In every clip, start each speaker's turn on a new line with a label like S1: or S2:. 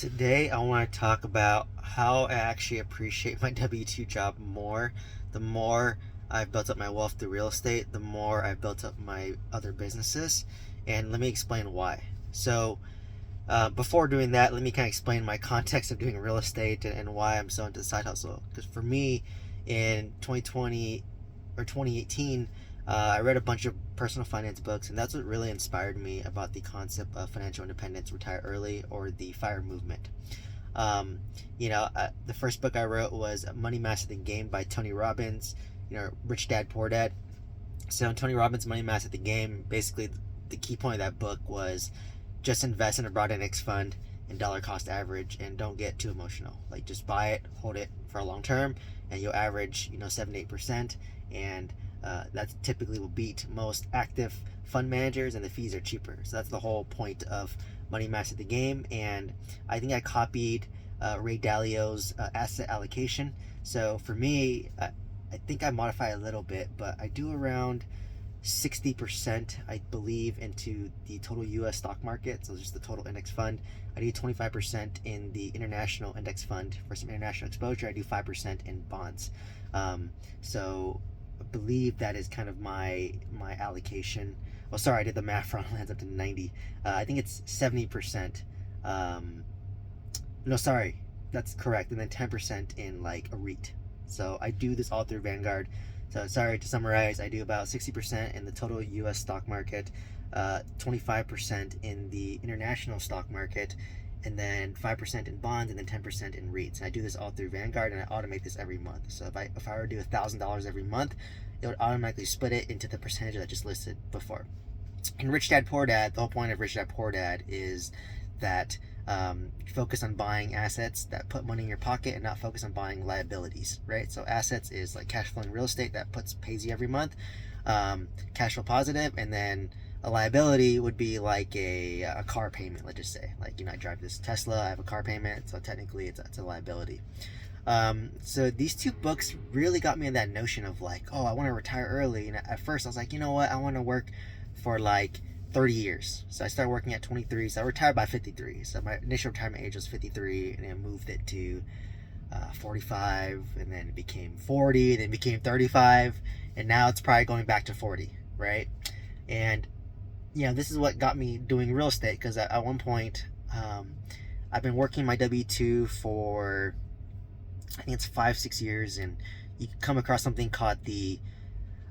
S1: Today, I want to talk about how I actually appreciate my W-2 job more. The more I've built up my wealth through real estate, the more I've built up my other businesses. And let me explain why. Before doing that, let me kind of explain my context of doing real estate and why I'm so into the side hustle. Because for me, in 2020 or 2018, I read a bunch of personal finance books, and that's what really inspired me about the concept of financial independence, retire early, or the FIRE movement. The first book I wrote was Money Master the Game by Tony Robbins, Rich Dad, Poor Dad. So in Tony Robbins' Money Master the Game, basically the key point of that book was just invest in a broad index fund and dollar cost average, and don't get too emotional. Like, just buy it, hold it for a long term, and you'll average 7 to 8%. And that typically will beat most active fund managers, and the fees are cheaper. So that's the whole point of Money Master the Game. And I think I copied Ray Dalio's asset allocation. So for me, I think I modify a little bit, but I do around 60%, I believe, into the total US stock market, so just the total index fund. I do 25% in the international index fund for some international exposure. I do 5% in bonds. So I believe that is kind of my allocation. Oh, sorry, I did the math wrong. It adds up to 90. I think it's 70%. No, sorry, that's correct. And then 10% in like a REIT. So I do this all through Vanguard. So sorry, to summarize, I do about 60% in the total US stock market, 25% in the international stock market, and then 5% in bonds, and then 10% in REITs. And I do this all through Vanguard, and I automate this every month. So if I were to do $1,000 every month, it would automatically split it into the percentage that I just listed before. In Rich Dad Poor Dad, the whole point of Rich Dad Poor Dad is that focus on buying assets that put money in your pocket and not focus on buying liabilities, right? So assets is like cash flowing real estate that pays you every month, cash flow positive, and then a liability would be like a car payment. Let's just say, like, I drive this Tesla, I have a car payment, so technically it's a liability. So these two books really got me in that notion of like, oh, I want to retire early. And at first I was like, you know what, I want to work for like 30 years. So I started working at 23, so I retired by 53. So my initial retirement age was 53, and I moved it to 45, and then it became 40, then it became 35, and now it's probably going back to 40, right? And this is what got me doing real estate, because at one point, I've been working my W-2 for, I think it's 5-6 years, and you come across something called the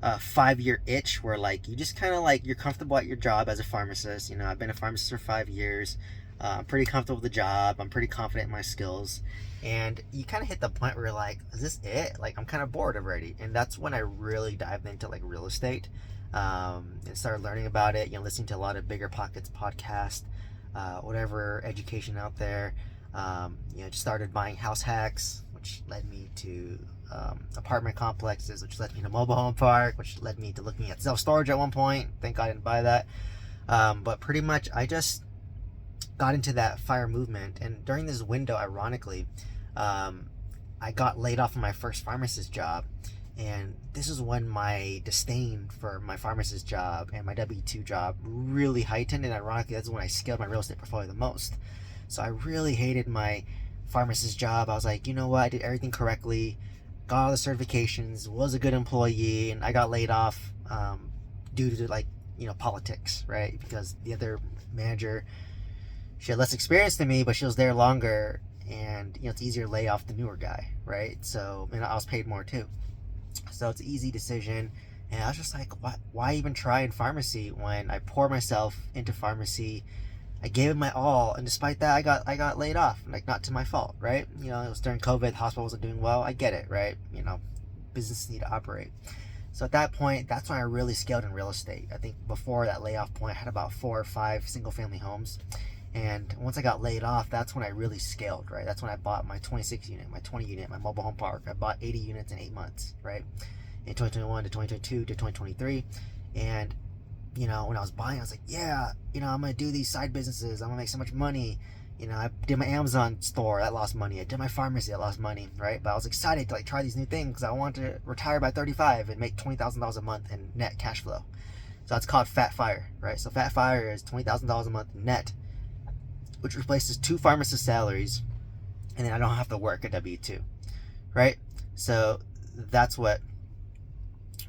S1: 5-year itch, where like you just kind of like, you're comfortable at your job as a pharmacist. I've been a pharmacist for 5 years. I'm pretty comfortable with the job. I'm pretty confident in my skills, and you kind of hit the point where you're like, is this it? Like, I'm kind of bored already. And that's when I really dived into like real estate, and started learning about it. Listening to a lot of Bigger Pockets podcast, whatever education out there. Just started buying house hacks, which led me to apartment complexes, which led me to mobile home park, which led me to looking at self-storage at one point. Thank God I didn't buy that. But pretty much I just got into that FIRE movement. And during this window, ironically, I got laid off from my first pharmacist job. And this is when my disdain for my pharmacist job and my W-2 job really heightened. And ironically, that's when I scaled my real estate portfolio the most. So I really hated my pharmacist job. I was like, you know what? I did everything correctly, got all the certifications, was a good employee, and I got laid off due to like, politics, right? Because the other manager, she had less experience than me, but she was there longer, and it's easier to lay off the newer guy, right? So, and I was paid more too. So it's an easy decision. And I was just like, why even try in pharmacy when I pour myself into pharmacy? I gave it my all, and despite that, I got laid off. Like, not to my fault, right? It was during COVID, the hospital wasn't doing well. I get it, right? Businesses need to operate. So at that point, that's when I really scaled in real estate. I think before that layoff point, I had about 4 or 5 single family homes. And once I got laid off, that's when I really scaled, right? That's when I bought my 26 unit, my 20 unit, my mobile home park. I bought 80 units in 8 months, right? In 2021 to 2022 to 2023. And when I was buying, I was like, yeah, I'm going to do these side businesses. I'm going to make so much money. I did my Amazon store, that lost money. I did my pharmacy, that lost money, right? But I was excited to like try these new things because I wanted to retire by 35 and make $20,000 a month in net cash flow. So that's called Fat Fire, right? So Fat Fire is $20,000 a month net which replaces 2 pharmacist salaries, and then I don't have to work a W-2, right? So that's what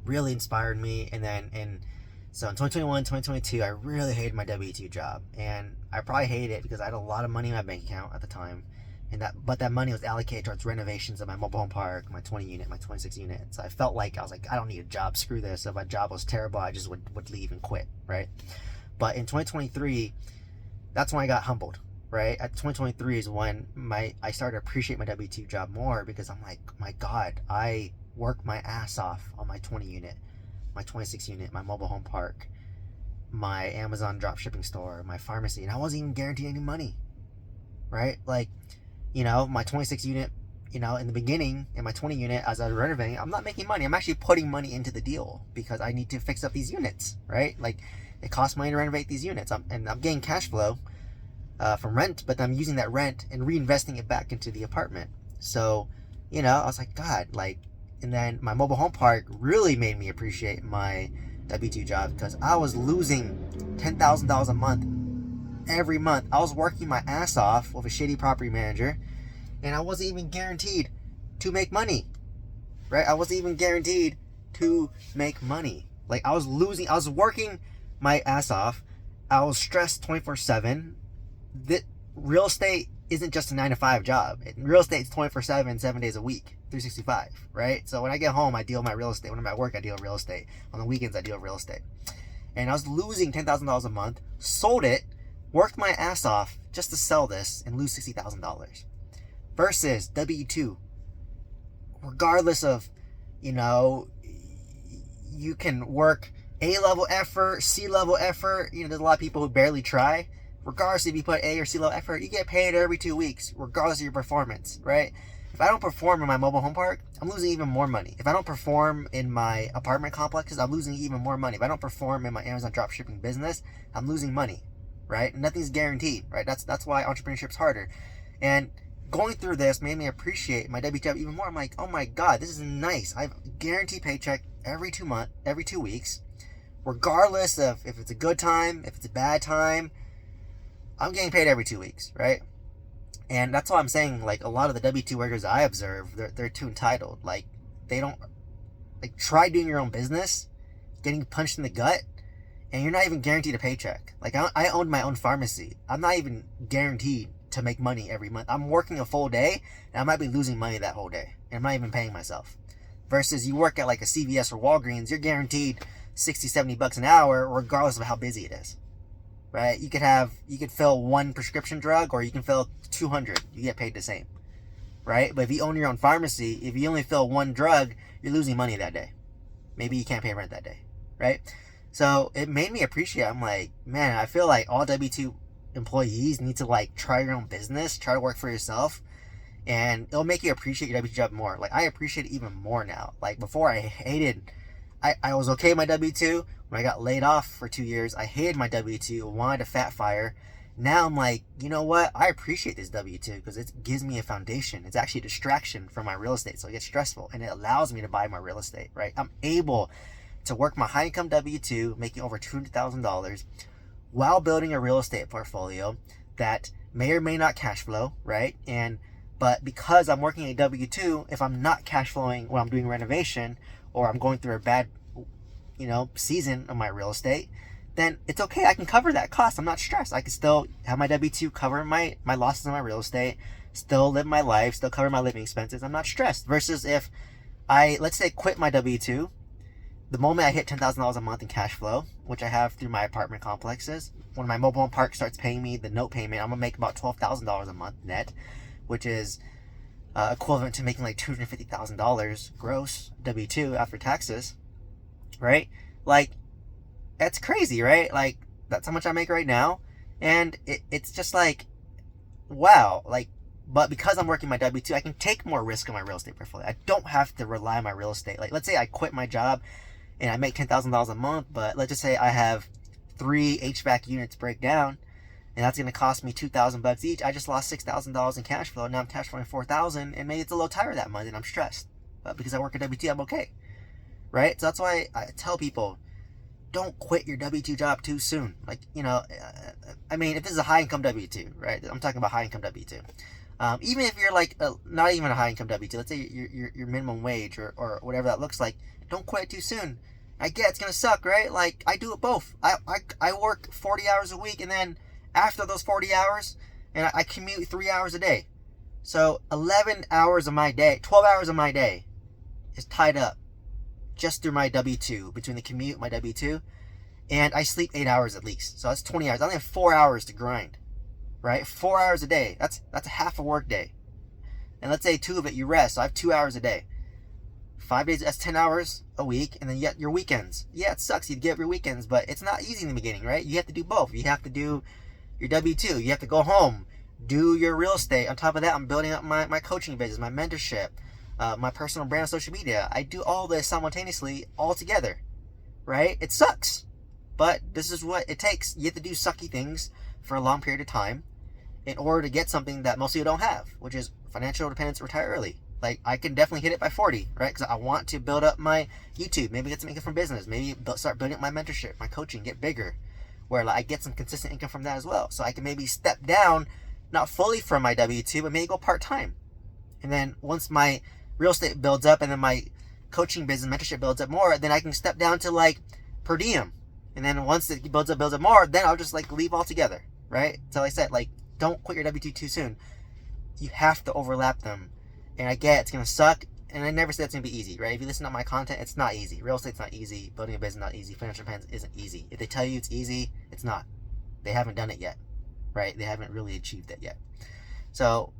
S1: really inspired me. And then so in 2021, 2022, I really hated my W-2 job, and I probably hated it because I had a lot of money in my bank account at the time, but that money was allocated towards renovations of my mobile home park, my 20 unit, my 26 unit. So I felt like, I was like, I don't need a job, screw this. So if my job was terrible, I just would leave and quit, right? But in 2023, that's when I got humbled, right? At 2023 is when I started to appreciate my W-2 job more, because I'm like, my God, I work my ass off on my 20 unit, my 26 unit, my mobile home park, my Amazon drop shipping store, my pharmacy, and I wasn't even guaranteed any money, right? Like, my 26 unit, in the beginning, and my 20 unit, as I was renovating, I'm not making money. I'm actually putting money into the deal because I need to fix up these units, right? Like, it costs money to renovate these units, and I'm getting cash flow from rent, but I'm using that rent and reinvesting it back into the apartment. So, I was like, God, like, and then my mobile home park really made me appreciate my W-2 job, because I was losing $10,000 a month every month. I was working my ass off with a shitty property manager, and I wasn't even guaranteed to make money, right? I wasn't even guaranteed to make money. Like, I was working my ass off. I was stressed 24/7. That real estate isn't just a 9-to-5 job. Real estate is 24/7, 7 days a week, 365, right? So when I get home, I deal with my real estate. When I'm at work, I deal with real estate. On the weekends, I deal with real estate. And I was losing $10,000 a month, sold it, worked my ass off just to sell this and lose $60,000. Versus W-2, regardless of, you can work A-level effort, C-level effort. There's a lot of people who barely try. Regardless if you put A or C level effort, you get paid every 2 weeks, regardless of your performance, right? If I don't perform in my mobile home park, I'm losing even more money. If I don't perform in my apartment complexes, I'm losing even more money. If I don't perform in my Amazon dropshipping business, I'm losing money, right? Nothing's guaranteed, right? That's why entrepreneurship's harder. And going through this made me appreciate my W job even more. I'm like, oh my God, this is nice. I have a guaranteed paycheck every 2 weeks, regardless of if it's a good time, if it's a bad time. I'm getting paid every 2 weeks, right? And that's why I'm saying, like, a lot of the W-2 workers I observe, they're too entitled. Like, they don't, like, try doing your own business, getting punched in the gut, and you're not even guaranteed a paycheck. Like, I owned my own pharmacy. I'm not even guaranteed to make money every month. I'm working a full day, and I might be losing money that whole day, and I'm not even paying myself. Versus you work at, like, a CVS or Walgreens, you're guaranteed $60, $70 an hour, regardless of how busy it is. Right? You could fill 1 prescription drug, or you can fill 200. You get paid the same, right? But if you own your own pharmacy, if you only fill 1 drug, you're losing money that day. Maybe you can't pay rent that day, right? So it made me appreciate. I'm like, man, I feel like all W-2 employees need to, like, try your own business, try to work for yourself, and it'll make you appreciate your W-2 job more. Like, I appreciate it even more now. Like, before, I was okay with my W-2. When I got laid off for 2 years, I hated my W-2, wanted to fat fire. Now I'm like, you know what? I appreciate this W-2 because it gives me a foundation. It's actually a distraction from my real estate, so it gets stressful, and it allows me to buy my real estate, right? I'm able to work my high-income W-2, making over $200,000, while building a real estate portfolio that may or may not cash flow, right? But because I'm working a W-2, if I'm not cash flowing when I'm doing renovation, or I'm going through a bad season of my real estate, then it's okay. I can cover that cost. I'm not stressed. I can still have my W-2 cover my losses on my real estate, still live my life, still cover my living expenses. I'm not stressed. Versus if I, let's say, quit my W-2, the moment I hit $10,000 a month in cash flow, which I have through my apartment complexes, when my mobile home park starts paying me the note payment, I'm going to make about $12,000 a month net, which is equivalent to making like $250,000 gross W-2 after taxes. Right? Like, that's crazy, right? Like, that's how much I make right now. And it's just like, wow. Like, but because I'm working my W-2, I can take more risk on my real estate portfolio. I don't have to rely on my real estate. Like, let's say I quit my job and I make $10,000 a month, but let's just say I have 3 HVAC units break down, and that's going to cost me $2,000 each. I just lost $6,000 in cash flow. Now I'm cash flowing $4,000, and maybe it's a little tighter that month, and I'm stressed. But because I work at W-2, I'm okay. Right? So that's why I tell people, don't quit your W-2 job too soon. Like, I mean, if this is a high-income W-2, right? I'm talking about high-income W-2. Even if you're like not even a high-income W-2, let's say your minimum wage or whatever that looks like, don't quit too soon. I get it's gonna suck, right? Like, I do it both. I work 40 hours a week, and then after those 40 hours, and I commute 3 hours a day. So 11 hours of my day, 12 hours of my day is tied up just through my W-2, between the commute, my W-2, and I sleep 8 hours at least. So that's 20 hours. I only have 4 hours to grind, right? 4 hours a day. That's a half a work day. And let's say 2 of it you rest. So I have 2 hours a day. 5 days, that's 10 hours a week, and then you get your weekends. Yeah, it sucks you get your weekends, but it's not easy in the beginning, right? You have to do both. You have to do your W-2. You have to go home, do your real estate. On top of that, I'm building up my coaching business, my mentorship, my personal brand on social media. I do all this simultaneously, all together, right? It sucks, but this is what it takes. You have to do sucky things for a long period of time in order to get something that most of you don't have, which is financial independence, retire early. Like, I can definitely hit it by 40, right? Because I want to build up my YouTube, maybe get some income from business, maybe start building up my mentorship, my coaching, get bigger, where like I get some consistent income from that as well. So I can maybe step down, not fully from my W-2, but maybe go part-time. And then once my real estate builds up and then my coaching business, mentorship builds up more, then I can step down to like per diem. And then once it builds up more, then I'll just like leave altogether, right? So like I said, like, don't quit your W-2 too soon. You have to overlap them. And I get it's going to suck, and I never said it's going to be easy, right? If you listen to my content, it's not easy. Real estate's not easy. Building a business is not easy. Financial independence isn't easy. If they tell you it's easy, it's not. They haven't done it yet, right? They haven't really achieved it yet. So,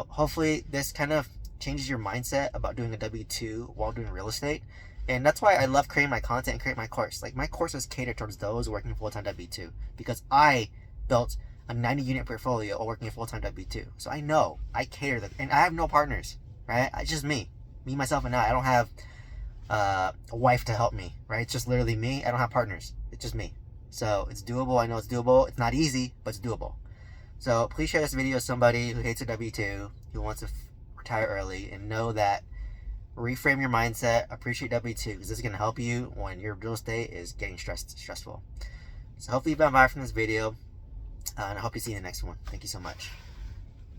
S1: hopefully this kind of changes your mindset about doing a W-2 while doing real estate. And that's why I love creating my content and create my course. Like, my course is catered towards those working full-time W-2, because I built a 90-unit portfolio while working a full-time W-2. So I know, I cater that, and I have no partners. Right? It's just me, myself, and I. I don't have a wife to help me, right? It's just literally me. I don't have partners. It's just me. So it's doable. I know it's doable. It's not easy, but it's doable. So please share this video with somebody who hates a W-2, who wants to retire early, and know that reframe your mindset, appreciate W-2, because this is going to help you when your real estate is getting stressful. So hopefully you've been inspired from this video, and I hope to see you in the next one. Thank you so much.